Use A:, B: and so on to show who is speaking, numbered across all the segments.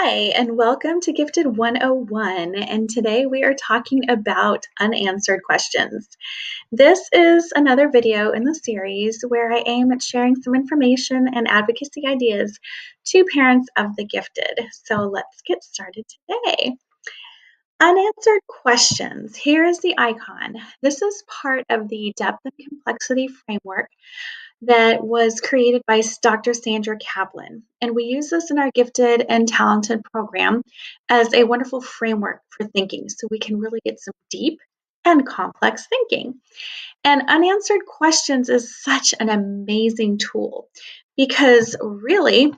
A: Hi, and welcome to Gifted 101. And today we are talking about unanswered questions. This is another video in the series where I aim at sharing some information and advocacy ideas to parents of the gifted. So let's get started today. Unanswered questions. Here is the icon. This is part of the depth and complexity framework that was created by Dr. Sandra Kaplan. And we use this in our gifted and talented program as a wonderful framework for thinking so we can really get some deep and complex thinking. And unanswered questions is such an amazing tool because really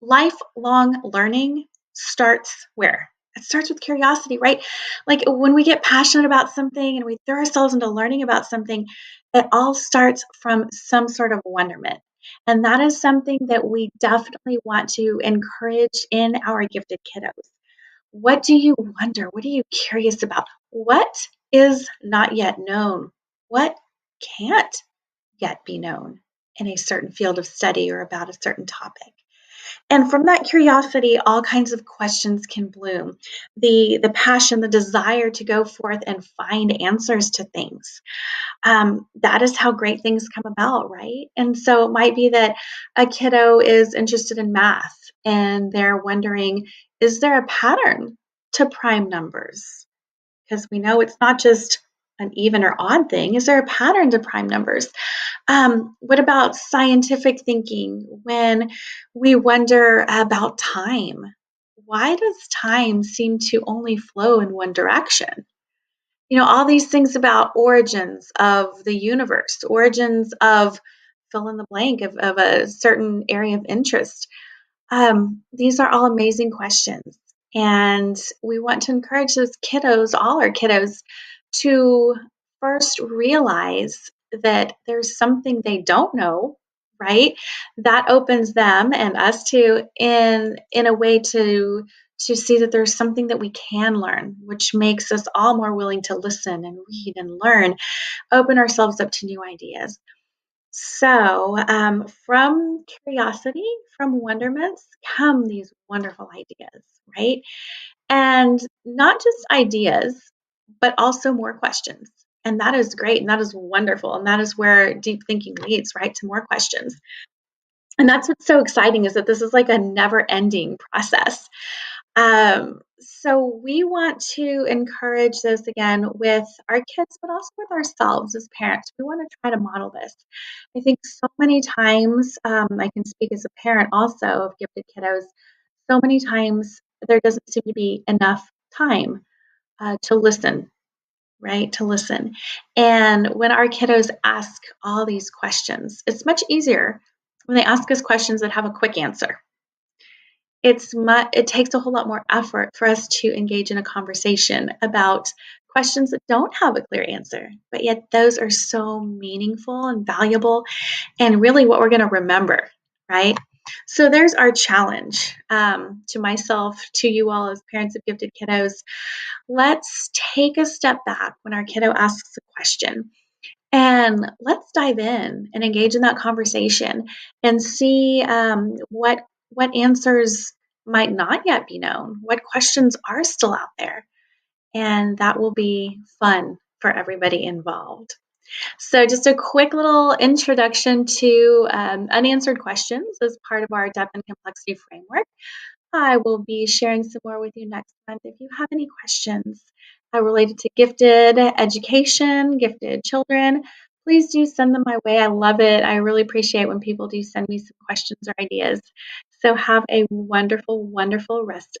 A: lifelong learning starts where? It starts with curiosity, right? Like when we get passionate about something and we throw ourselves into learning about something, it all starts from some sort of wonderment. And that is something that we definitely want to encourage in our gifted kiddos. What do you wonder? What are you curious about? What is not yet known? What can't yet be known in a certain field of study or about a certain topic? And from that curiosity, all kinds of questions can bloom. The passion, the desire to go forth and find answers to things. That is how great things come about, right? And so it might be that a kiddo is interested in math and they're wondering, is there a pattern to prime numbers? Because we know it's not just an even or odd thing. Is there a pattern to prime numbers? What about scientific thinking when we wonder about time? Why does time seem to only flow in one direction? All these things about origins of the universe, origins of fill in the blank of a certain area of interest. These are all amazing questions. And we want to encourage those kiddos, all our kiddos, to first realize that there's something they don't know, right? That opens them and us to in a way to see that there's something that we can learn, which makes us all more willing to listen and read and learn, open ourselves up to new ideas. So, from curiosity, from wonderments, come these wonderful ideas, right? And not just ideas, but also more questions. And that is great. And that is wonderful. And that is where deep thinking leads, right? To more questions. And that's what's so exciting is that this is like a never ending process. So we want to encourage this again with our kids, but also with ourselves as parents. We want to try to model this. I think so many times, I can speak as a parent also of gifted kiddos, so many times there doesn't seem to be enough time to listen, right? To listen. And when our kiddos ask all these questions, it's much easier when they ask us questions that have a quick answer. It takes a whole lot more effort for us to engage in a conversation about questions that don't have a clear answer, but yet those are so meaningful and valuable and really what we're going to remember, right? So there's our challenge to myself, to you all as parents of gifted kiddos. Let's take a step back when our kiddo asks a question and let's dive in and engage in that conversation and see what answers might not yet be known, what questions are still out there, and that will be fun for everybody involved. So, just a quick little introduction to unanswered questions as part of our depth and complexity framework. I will be sharing some more with you next month. If you have any questions related to gifted education, gifted children, please do send them my way. I love it. I really appreciate when people do send me some questions or ideas. So have a wonderful, wonderful rest of